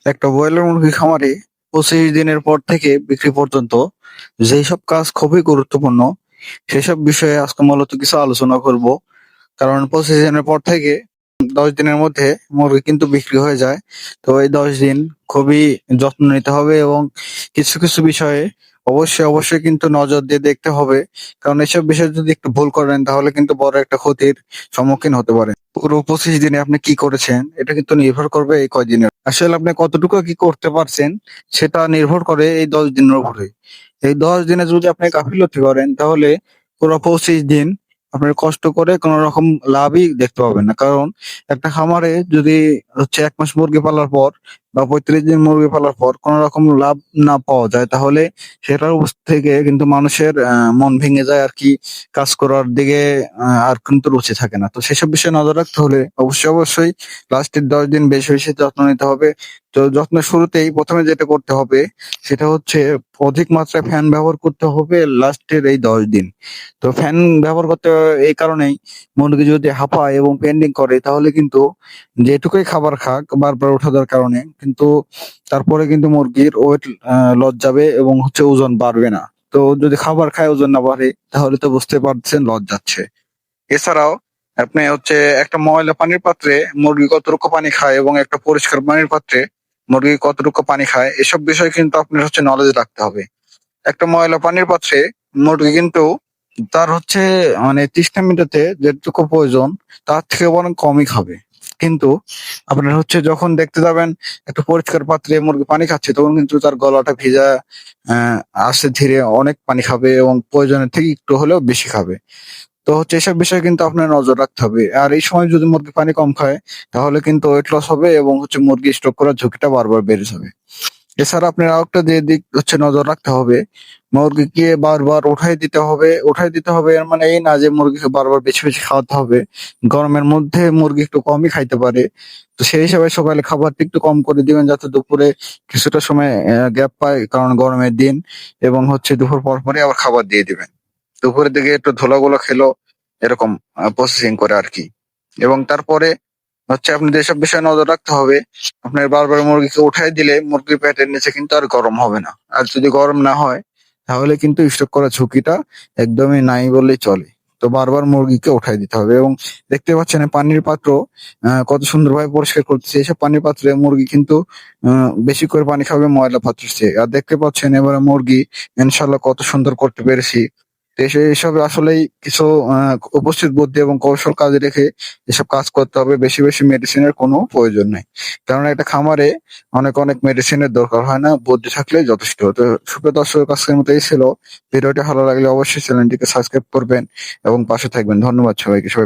একটা ব্রয়লার মুরগি খামারে ২৫ দিনের পর থেকে বিক্রি পর্যন্ত যেই সব কাজ খুবই গুরুত্বপূর্ণ সেসব বিষয়ে আজকে মূলত কিছু আলোচনা করব। কারণ ২৫ দিনের পর থেকে ১০ দিনের মধ্যে মুরগি কিন্তু বিক্রি হয়ে যায়। তো এই ১০ দিন খুবই যত্ন নিতে হবে এবং কিছু কিছু বিষয়ে অবশ্যই কিন্তু নজর দিয়ে দেখতে হবে। কারণ এসব বিষয়ে যদি একটু ভুল করেন তাহলে কিন্তু বড় একটা ক্ষতির সম্মুখীন হতে পারেন। পুরো ২৫ দিনে আপনি কি করেছেন এটা কিন্তু নির্ভর করবে এই কয়দিনের। আসলে আপনি কতটুকু কি করতে পারছেন সেটা নির্ভর করে এই ১০ দিনের উপরে। এই ১০ দিনে যদি আপনি গাফিলতি করেন তাহলে পুরো ২৫ দিন আপনার কষ্ট করে কোনো রকম লাভই দেখতে পাবেন না। কারণ একটা খামারে যদি ১ মাস মুরগি পালার পর বা ৩৫ দিন মুরগি পালার পর কোনো রকম লাভ না পাওয়া যায় তাহলে সেটার থেকে কিন্তু মানুষের মন ভেঙে যায় আর কি। কাজ করার দিকে আর কিন্তু রুচি থাকে না। তো সেসব বিষয়ে নজর রাখতে হলে অবশ্যই লাস্টের ১০ দিন বেশি বেশি যত্ন নিতে হবে। তো যত্নের শুরুতেই ১ম যেটা করতে হবে সেটা হচ্ছে অধিক মাত্রায় ফ্যান ব্যবহার করতে হবে লাস্টের এই ১০ দিন। তো ফ্যান ব্যবহার করতে এই কারণেই, মুরগি যদি হাঁপায় এবং পেন্ডিং করে তাহলে কিন্তু যেটুকুই খাবার খাক বারবার ওঠা দেওয়ার কারণে কিন্তু তারপরে কিন্তু মুরগির ওয়েট লস যাবে এবং ওজন বাড়বে না। তো যদি খাবার খায় ওজন না বাড়ে তাহলে তো বুঝতে পারছেন লস যাচ্ছে। এছাড়াও আপনি একটা ময়লা পানির পাত্রে মুরগি কতটুকু পানি খায় এবং একটা পরিষ্কার পানির পাত্রে মুরগি কতটুকু পানি খায় এসব বিষয় কিন্তু আপনার নলেজ রাখতে হবে। একটা ময়লা পানির পাত্রে মুরগি কিন্তু তার মানে তৃষ্ণা মেটাতে যেটুকু প্রয়োজন তার থেকে বরং কমই খাবে। কিন্তু আপনার যখন দেখতে যাবেন একটা পরিষ্কার পাত্রে মুরগি পানি খাচ্ছে তখন কিন্তু তার গলাটা ভিজা, আস্তে ধীরে অনেক পানি খাবে এবং প্রয়োজনের থেকে একটু হলেও বেশি খাবে। তো এসব বিষয়ে কিন্তু আপনার নজর রাখতে হবে। আর এই সময় যদি মুরগি পানি কম খায় তাহলে কিন্তু ওয়েট লস হবে এবং মুরগি স্ট্রোক করার ঝুঁকিটা বারবার বেড়ে যাবে। এছাড়া আপনার আরেকটা যে দিক নজর রাখতে হবে, মুরগিকে বারবার উঠাই দিতে হবে এর মানে এই না যে মুরগিকে বারবার বেশি খাওয়াতে হবে। গরমের মধ্যে মুরগি একটু কমই খাইতে পারে। তো সেই হিসাবে সকালে খাবারটা একটু কম করে দিবেন যাতে দুপুরে কিছুটা সময় গ্যাপ পায়, কারণ গরমের দিন। এবং দুপুর পরপরই আবার খাবার দিয়ে দিবেন। দুপুরের দিকে একটু ধুলাগুলো খেলো, এরকম প্রসেসিং করে আরকি। এবং তারপরে আপনাদের এসব বিষয়ে নজর রাখতে হবে। আপনার বারবার মুরগিকে উঠাই দিলে মুরগির পেটের নিচে কিন্তু আর গরম হবে না। আর যদি গরম না হয় তাহলে কিন্তু স্ট্রোক করার ঝুঁকিটা একদমই নাই বললেই চলে। তো বারবার মুরগিকে উঠাই দিতে হবে এবং দেখতে পাচ্ছেন এই পানির পাত্র কত সুন্দরভাবে পরিষ্কার করতেছে। এসব পানির পাত্রে মুরগি কিন্তু বেশি করে পানি খাবে ময়লা পাত্রের চেয়ে। আর দেখতে পাচ্ছেন এবারে মুরগি ইনশাল্লাহ কত সুন্দর করতে পেরেছি। তো এসব আসলেই কিছু উপস্থিত বুদ্ধি এবং কৌশল কাজে রেখে এসব কাজ করতে হবে। বেশি বেশি মেডিসিনের কোনো প্রয়োজন নাই। কারণ একটা খামারে অনেক মেডিসিনের দরকার হয় না, বুদ্ধি থাকলেই যথেষ্ট। তো সুপ্রিয় দর্শক, আজকের মতো এই ছিল। ভিডিওটি ভালো লাগলে অবশ্যই চ্যানেলটিকে সাবস্ক্রাইব করবেন এবং পাশে থাকবেন। ধন্যবাদ সবাইকে। সবাই